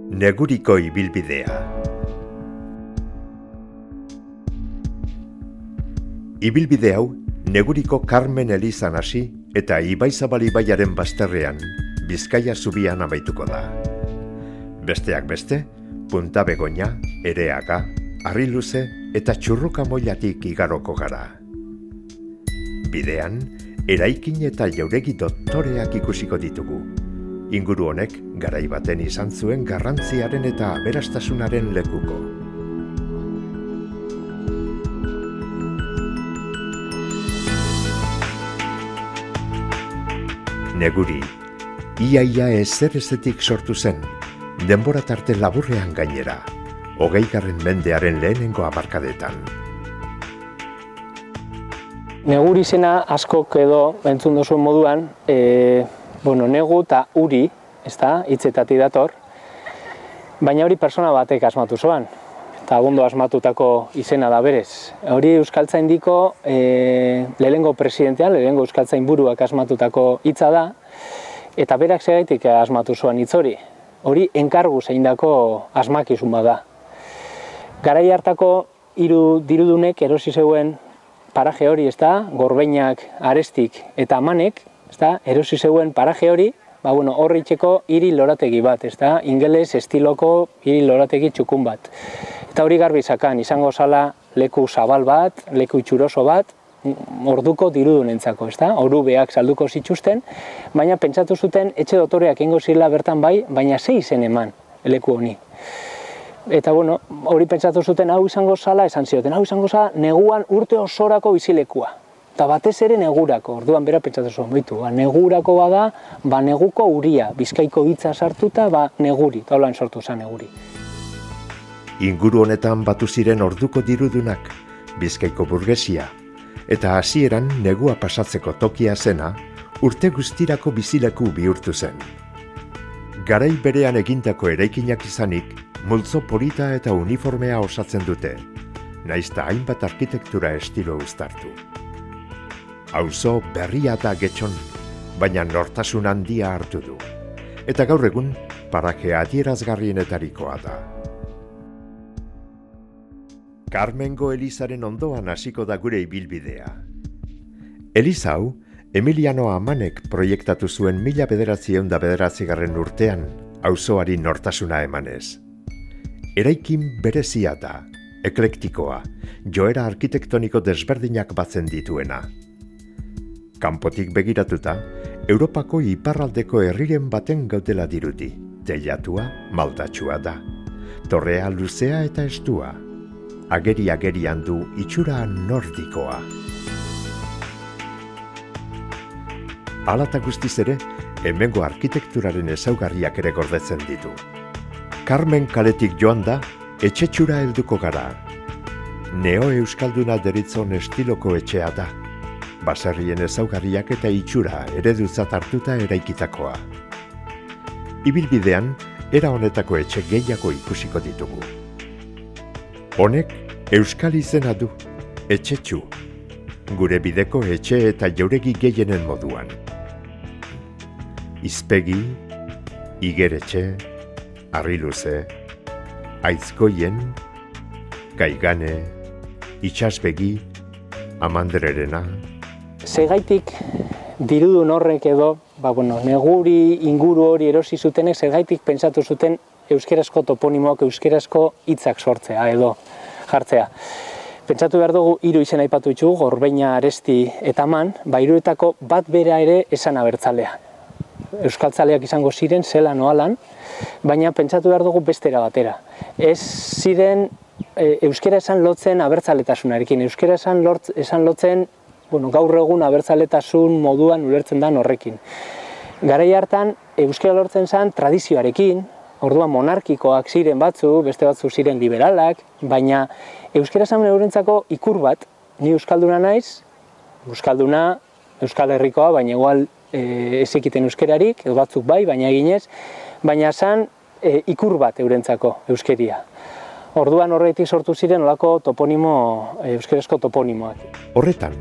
Neguriko ibilbidea. Ibilbide hau Neguriko Karmen elizan hasi eta Ibaizabal ibaiaren bazterrean Bizkaia zubian amaituko da. Besteak beste, Punta Begoña, Ereaga, Harriluze eta Txurrukamoilatik igaroko gara. Bidean, eraikin eta jauregi doktoreak ikusiko ditugu. Inguru honek garai baten izan zuen garrantziaren eta aberastasunaren lekuko. Neguri, ia ezer ezetik sortu zen, denbora tarte laburrean gainera, 20. mendearen lehenengo hamarkadetan. Neguri izena askok edo entzun duzuen moduan, negu eta uri, hitzetatik dator, baina hori persona batek asmatu zoan, eta ondo asmatutako izena da berez. Hori Euskaltzaindiko lehenengo presidentean, lehenengo Euskaltzainburuak asmatutako hitza da, eta berak segaitik asmatu zoan hitz hori. Hori enkargu zeindako asmakizun bada. Garai hartako hiru dirudunek erosi zeuen paraje hori, Gorbeinak, Arestik eta Amanek, erosi zeuen paraje hori, horri itxeko hiri lorategi bat, ingeles estiloko hiri lorategi txukun bat. Eta hori garbi zakan, izango zala leku zabal bat, leku itxuroso bat, orduko dirudunentzako, orubeak salduko zituzten, baina pentsatu zuten etxe dotoreak ingo zirela bertan bai, baina 6 izen eman leku honi. Eta hori pentsatu zuten hau izango zala, esan zioten, hau izango zala neguan urte osorako bizilekua. Eta batez ere negurako, orduan bera pentsatu zuen, negurako bada, neguko uria, Bizkaiko hitza sartuta, neguri, eta holan sortu zen neguri. Inguru honetan batu ziren orduko dirudunak, Bizkaiko burgesia, eta hasieran negua pasatzeko tokia zena, urte guztirako bizileku bihurtu zen. Garai berean egindako eraikinak izanik, multzo polita eta uniformea osatzen dute, naizta hainbat arkitektura estilo uztartu. Auzo berria da Getxon, baina nortasun handia hartu du. Eta gaur egun, paraje adierazgarrienetarikoa da. Karmengo Elizaren ondoan hasiko da gure ibilbidea. Eliza hau, Emiliano Amanek proiektatu zuen 1909 urtean, auzoari nortasuna emanez. Eraikin berezia da, eklektikoa, joera arkitektoniko desberdinak batzen dituena. Kanpotik begiratuta, Europako iparraldeko herriren baten gaudela dirudi. Teilatua maldatsua da. Torrea luzea eta estua. Ageri-agerian du itxura nordikoa. Hala eta guztiz ere, hemengo arkitekturaren ezaugarriak ere gordetzen ditu. Karmen kaletik joan da, etxetxura helduko gara. Neo-euskalduna deritzon estiloko etxea da. Baserrien ezaugarriak eta itxura eredutzat hartuta eraikitakoa. Ibilbidean, era honetako etxe gehiago ikusiko ditugu. Honek, euskal izena du, etxetxu, gure bideko etxe eta jauregi gehienen moduan. Izpegi, Igeretxe, Harriluze, Aizkoien, Gaigane, Itxasbegi, Amandrerena. Zergaitik dirudun horrek edo, neguri inguru hori erosi zutenek, zergaitik pentsatu zuten euskerazko toponimoak, euskerazko hitzak sortzea edo jartzea. Pentsatu behar dugu hiru izen aipatu ditugu, Gorbeina, Aresti eta Aman, hiruetako bat bera ere esan abertzalea. Euskaltzaleak izango ziren, zela noalan, baina pentsatu behar dugu bestera batera. Ez ziren euskera esan lotzen abertzaletasunarekin, euskera esan lotzen gaur egun abertzaletasun moduan ulertzen da horrekin. Garai hartan, euskera lortzen zen tradizioarekin, orduan monarkikoak ziren batzu, beste batzu ziren liberalak, baina euskera esan eurentzako ikur bat, ni euskalduna naiz, euskalduna, Euskal Herrikoa, baina igual ez ekiten euskerarik, edo batzuk bai, baina eginez, baina zen ikur bat eurentzako euskeria. Orduan horretik sortu ziren olako toponimo, euskerazko toponimoak. Horretan,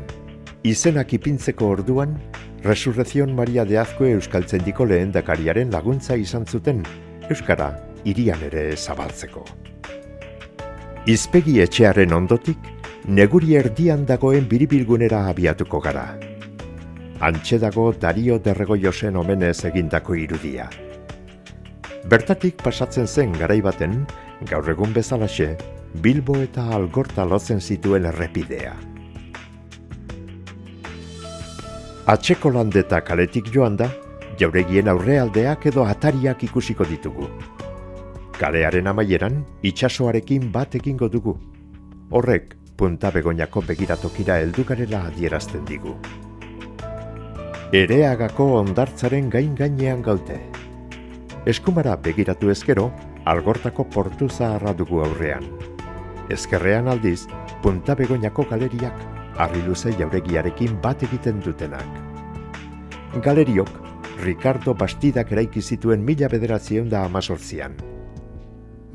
izenak ipintzeko orduan, Resurrezion Maria de Azkue Euskaltzaindiko lehendakariaren laguntza izan zuten, euskara hirian ere zabaltzeko. Izpegi etxearen ondotik, neguri erdian dagoen biribilgunera abiatuko gara. Hantxe dago Dario Derregoiosen omenez egindako irudia. Bertatik pasatzen zen garai baten, gaur egun bezalaxe, Bilbo eta Algorta lotzen zituen errepidea. Atzeko landeta kaletik joan da, jauregien aurrealdeak edo atariak ikusiko ditugu. Kalearen amaieran, itsasoarekin bat egingo dugu. Horrek, Punta Begoñako begiratokira heldu garela adierazten digu. Ereagako hondartzaren gainean gaude. Eskumara begiratu ezkero, Algortako portu zaharra dugu aurrean. Ezkerrean aldiz, Punta Begoñako galeriak, harri luze jauregiarekin bat egiten dutenak. Galeriok, Ricardo Bastidak eraiki zituen 1918an.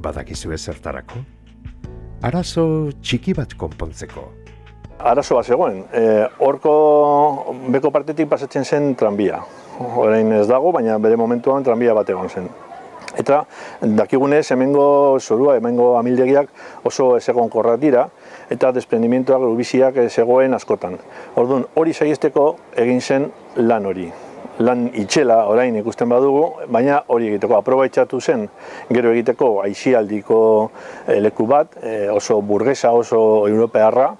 Badakizue zertarako? Arazo txiki bat konpontzeko. Arazo bat zegoen, horko beko partetik pasatzen zen tranbia. Orain ez dago, baina bere momentuan tranbia bat egon zen. Eta dakigunez, hemengo zorua, hemengo amildegiak oso ez egonkorrak dira, eta desprendimientoak ubiziak zegoen askotan. Orduan, hori saiesteko egin zen lan hori. Lan itxela orain ikusten badugu, baina hori egiteko aprobetxatu zen, gero egiteko aisialdiko leku bat, oso burgesa, oso europearra,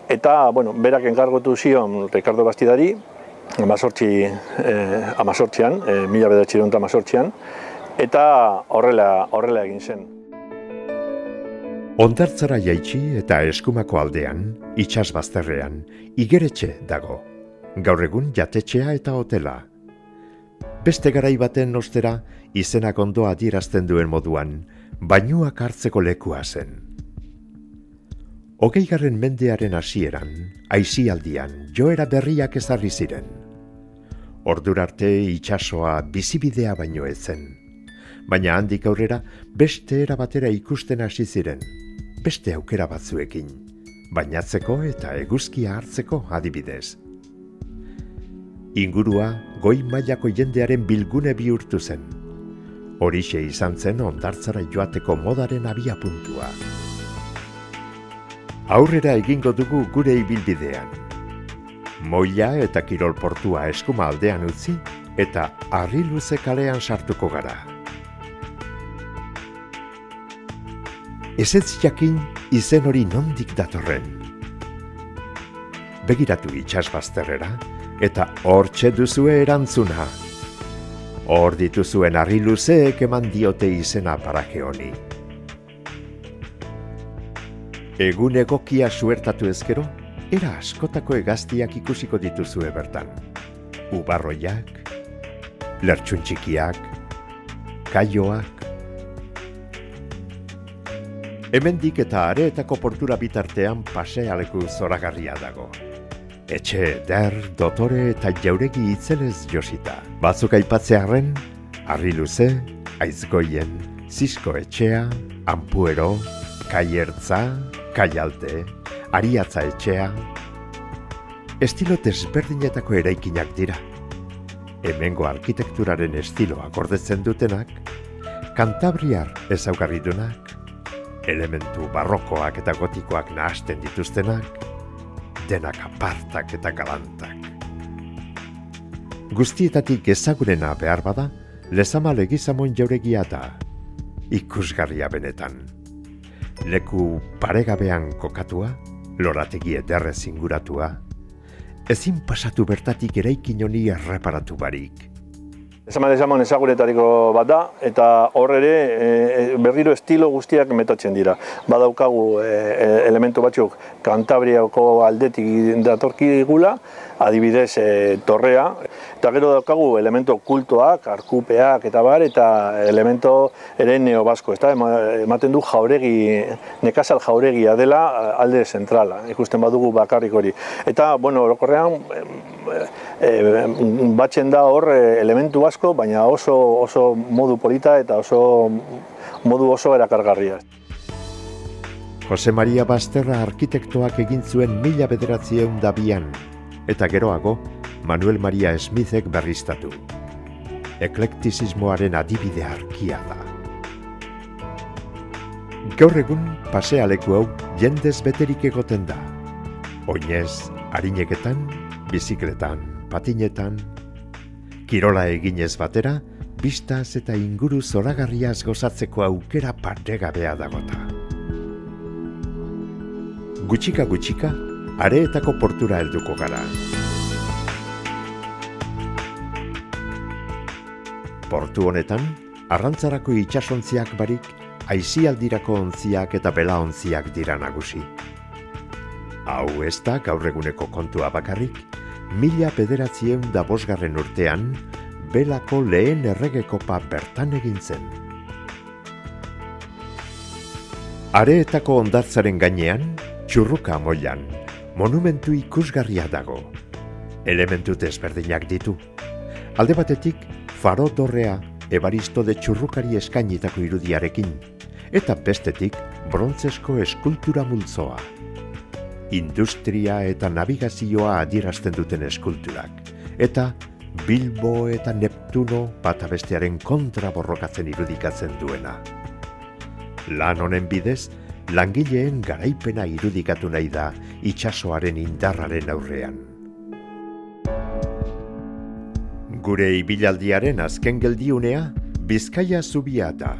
eta berak enkargotu zion Ricardo Bastidari, 1918an, eta horrela egin zen. Hondartzara jaitsi eta Eskumako aldean, itsas bazterrean, igeretxe dago. Gaur egun jatetxea eta hotela. Beste garai baten ostera, izenak ondo adierazten duen moduan, bainuak hartzeko lekua zen. 20. mendearen hasieran, aisialdian, joera berriak ezarri ziren. Ordurarte itsasoa bizibidea baino ez zen. Baina handik aurrera beste era batera ikusten hasi ziren, beste aukera batzuekin, bainatzeko eta eguzkia hartzeko adibidez. Ingurua goi mailako jendearen bilgune bihurtu zen. Horixe izan zen hondartzara joateko modaren abiapuntua. Aurrera egingo dugu gure ibilbidean. Moila eta kirol portua Eskuma aldean utzi eta harri luze kalean sartuko gara. Ezetz jakin izen hori nondik datorren. Begiratu itsas bazterrera eta hortxe duzue erantzuna. Hor dituzuen harri luzeek eman diote izena paraje honi. Egun egokia suertatu ezkero, era askotako hegaztiak ikusiko dituzue bertan. Ubarroiak, lertxun txikiak, kaioak. Hemendik eta Areetako portura bitartean pasealeku zoragarria dago. Etxe eder, dotore eta jauregi itzelez josita. Batzuk aipatzearren, harri luze, aizgoien, Zisko etxea, Ampuero, Kaiertza, Kaialte, Ariatza etxea. Estilo desberdinetako eraikinak dira. Hemengo arkitekturaren estiloa gordetzen dutenak, kantabriar ezaugarridunak, elementu barrokoak eta gotikoak nahasten dituztenak, denak apartak eta galantak. Guztietatik ezagunena behar bada, Lezama Legizamon jauregia da, ikusgarria benetan. Leku paregabean kokatua, lorategi ederrez inguratua, ezin pasatu bertatik eraikin honi erreparatu barik. Lezamon ezagunetariko bat da, eta hor ere berriro estilo guztiak metatzen dira. Badaukagu elementu batzuk Kantabriako aldetik datorkigula, adibidez torrea, eta gero daukagu elementu kultoak, arkupeak eta bar, eta elemento ere neobasko, ematen du jauregi, nekazal jauregia dela alde zentrala, ikusten badugu bakarrik hori. Eta, orokorrean, batzen da hor elementu asko, baina oso modu polita eta modu oso erakargarria. Jose Maria Basterra arkitektoak egin zuen 1902an, eta geroago Manuel Maria Smithek berriztatu. Eklektizismoaren adibide arkia da. Gaur egun pasealeku hau jendez beterik egoten da. Oinez, arineketan, bizikletan, patinetan. Kirola eginez batera, bistaz eta inguru zoragarriaz gozatzeko aukera paregabea dagota. Gutxika, Areetako portura helduko gara. Portu honetan, arrantzarako itsasontziak barik, aisialdirako ontziak eta belaontziak dira nagusi. Hau ez da gaur eguneko kontua bakarrik, 1905 urtean, Belako lehen erregekopa bertan egin zen. Areetako hondartzaren gainean, Txurruka moilan, monumentu ikusgarria dago. Elementu desberdinak ditu. Alde batetik, faro dorrea Ebaristo de Txurrukari eskainitako irudiarekin, eta bestetik brontzesko eskultura multzoa. Industria eta navigazioa adierazten duten eskulturak, eta Bilbo eta Neptuno bata bestearen kontra borrokatzen irudikatzen duena. Lan honen bidez, langileen garaipena irudikatu nahi da itsasoaren indarraren aurrean. Gure ibilaldiaren azken geldiunea Bizkaia zubia da.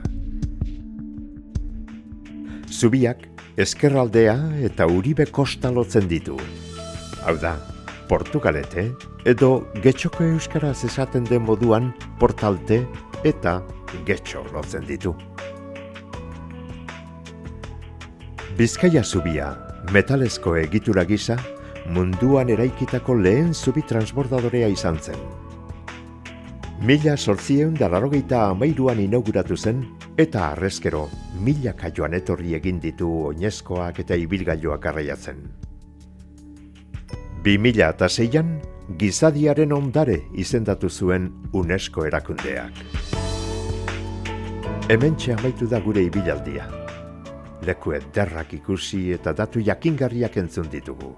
Zubiak ezkerraldea eta Uribe kosta lotzen ditu. Hau da, Portugalete edo Getxoko euskaraz esaten den moduan Portalte eta Getxo lotzen ditu. Bizkaia zubia, metalezko egitura gisa, munduan eraikitako lehen zubi transbordadorea izan zen. 1883an inauguratu zen, eta harrezkero milaka joan etorri egin ditu oinezkoak eta ibilgailuak garraiatzen. 2006an, gizadiaren ondare izendatu zuen UNESCO erakundeak. Hementxe amaitu da gure ibilaldia. Leku ederrak ikusi eta datu jakingarriak entzun ditugu.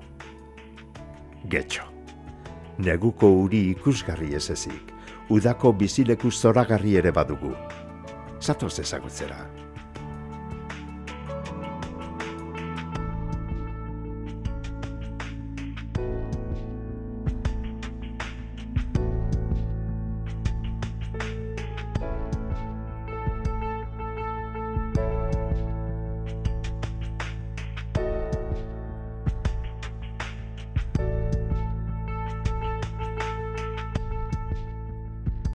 Getxo. Neguko uri ikusgarri ez ezik, udako bizileku zoragarri ere badugu. Zatoz ezagutzera.